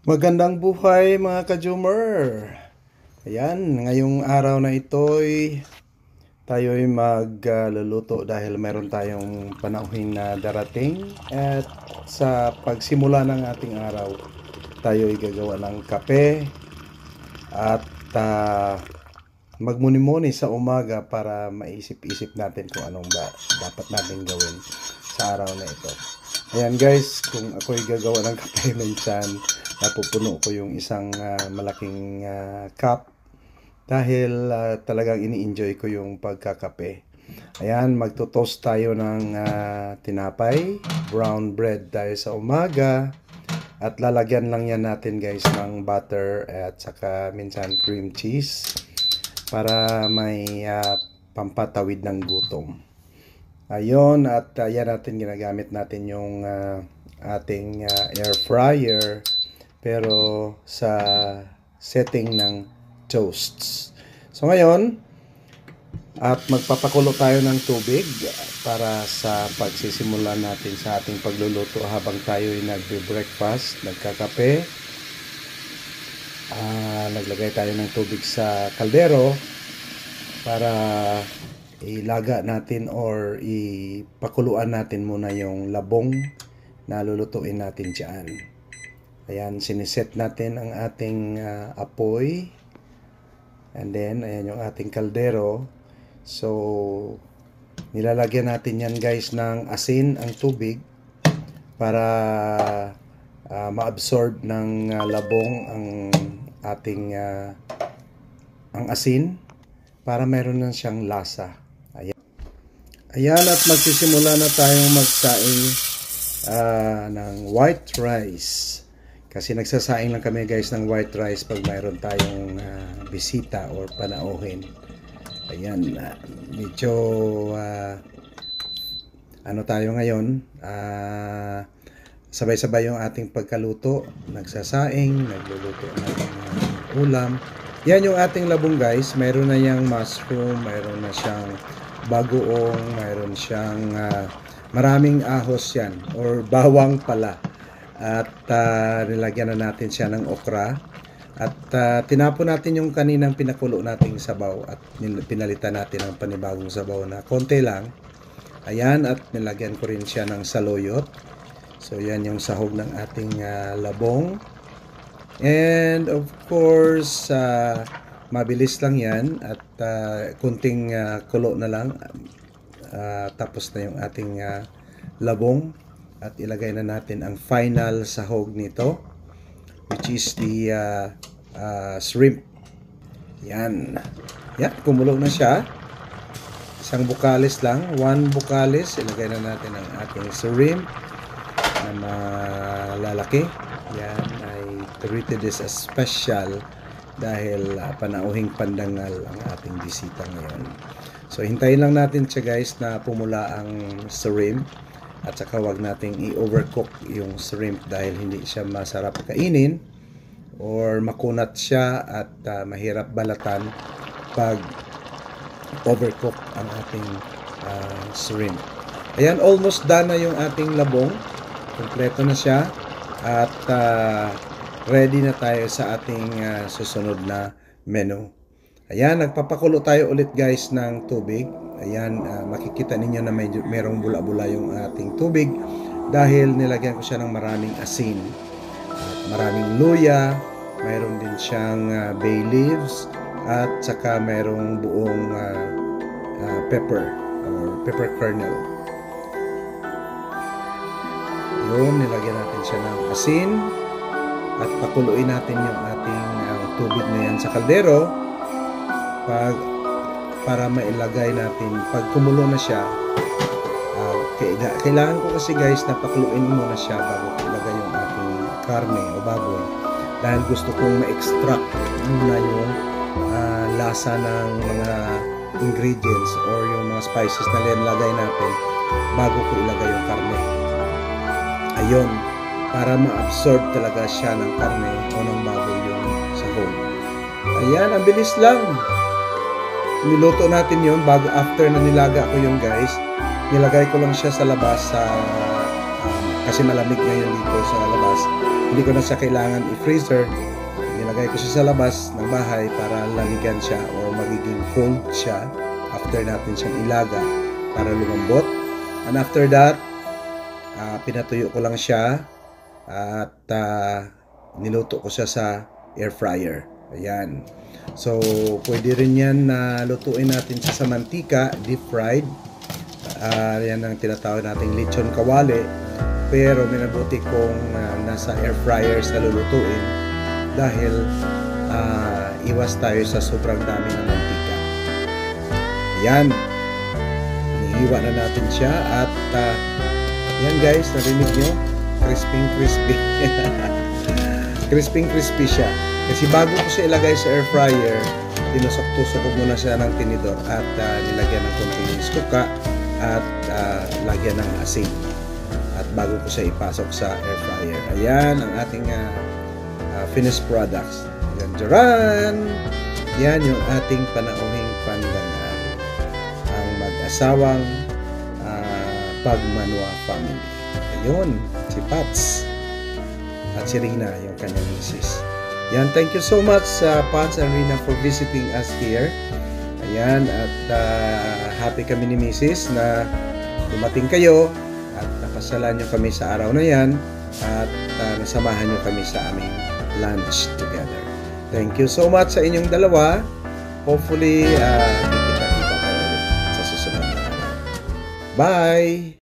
Magandang buhay mga ka-Jumer! Ayan, ngayong araw na ito'y tayo'y magluluto dahil meron tayong panauhin na darating. At sa pagsimula ng ating araw, tayo'y gagawa ng kape at magmuni-muni sa umaga para maisip-isip natin kung anong dapat natin gawin sa araw na ito. Ayan guys, kung ako'y gagawa ng kape minsan, napupuno ko yung isang malaking cup dahil talagang ini-enjoy ko yung pagkakape. Ayan, magto-toast tayo ng tinapay, brown bread tayo sa umaga, at lalagyan lang yan natin guys ng butter at saka minsan cream cheese para may pampatawid ng gutom. Ayun, at yan natin ginagamit natin yung ating air fryer pero sa setting ng toasts. So ngayon, at magpapakulo tayo ng tubig para sa pagsisimula natin sa ating pagluluto habang tayo ay nagbe-breakfast, nagkakape. Naglagay tayo ng tubig sa kaldero para ilaga natin or ipakuluan natin muna yung labong na lulutuin natin dyan. Ayan, siniset natin ang ating apoy. And then, ayan yung ating kaldero. So, nilalagyan natin yan guys ng asin ang tubig para ma-absorb ng labong ang ating ang asin para meron na siyang lasa. Ayan, at magsisimula na tayong magsaing ng white rice. Kasi nagsasaing lang kami guys ng white rice pag mayroon tayong bisita or panauhin. Ayan, medyo ano tayo ngayon, sabay-sabay yung ating pagkaluto. Nagsasaing, nagluluto ng ulam. Yan yung ating labong guys. Mayroon na yung mushroom, mayroon na siyang bagoong, mayroon siyang maraming ahos yan or bawang pala. At nilagyan na natin siya ng okra. At tinapon natin yung kaninang pinakulo nating sabaw at pinalitan natin ng panibagong sabaw na konti lang. Ayan, at nilagyan ko rin siya ng saluyot. So yan yung sahog ng ating labong. And of course, mabilis lang yan at kunting kulo na lang. Tapos na yung ating labong. At ilagay na natin ang final sahog nito, which is the shrimp. Yan. Yan, kumulo na siya. Isang bukalis lang, 1 bukalis. Ilagay na natin ang ating shrimp na malalaki. Yan ay treated as a special dahil panauhing pandangal ang ating bisita ngayon. So hintayin lang natin siya guys na pumula ang shrimp. At saka wag nating i-overcook yung shrimp dahil hindi siya masarap kainin or makunat siya at mahirap balatan pag overcook ang ating shrimp. Ayan, almost done na yung ating labong. Kompleto na siya at ready na tayo sa ating susunod na menu. Ayan, nagpapakulo tayo ulit guys ng tubig. Ayan, makikita ninyo na merong bula-bula yung ating tubig dahil nilagyan ko siya ng maraming asin at maraming luya, mayroon din siyang bay leaves at saka mayroong buong pepper or pepper kernel. Yun, nilagyan natin siya ng asin at pakuluin natin yung ating tubig na yan sa kaldero para mailagay natin pag kumulo na siya. Kailangan ko kasi guys na pakuluin muna siya bago ko ilagay yung ating karne o baboy dahil gusto kong ma-extract muna yung lasa ng mga ingredients or yung mga spices na nilagay natin bago ko ilagay yung karne. Ayun, para ma-absorb talaga siya ng karne o ng baboy yung sahog. Ayan, ang bilis lang. Niluto natin yun bago after na nilaga ko yun guys. Nilagay ko lang siya sa labas kasi malamig ngayon dito sa labas. Hindi ko na siya kailangan i-freezer. Nilagay ko siya sa labas ng bahay para lamigan siya o magiging cold siya after natin siyang ilaga para lumambot. And after that, pinatuyo ko lang siya at niluto ko siya sa air fryer. Ayan. So, pwede rin yan na lutuin natin siya sa mantika, deep fried. Yan ang tinatawag nating lechon kawali. Pero minabuti kong nasa air fryer sa lulutuin dahil iwas tayo sa sobrang dami ng mantika. Ayan. Hihiwa na natin siya at yan guys, narinig nyo? Crispy. Crispy siya. Kasi bago ko siya ilagay sa air fryer, tinusok-tusok ko muna siya ng tinidor at nilagyan ng konting suka at lagyan ng asin. At bago ko siya ipasok sa air fryer. Ayan ang ating finished products. Jaran! Yan yung ating panauhing pandangal. Ang mag-asawang Pagmanwa family. Ayun, si Pats at si Rina, yung kanyang misis. Yan, thank you so much Pats and Rina for visiting us here. Ayan, at happy kami ni misis na dumating kayo at napasalan nyo kami sa araw na yan at nasamahan nyo kami sa aming lunch together. Thank you so much sa inyong dalawa. Hopefully, kita tayo ulit sa susunod na araw. Bye!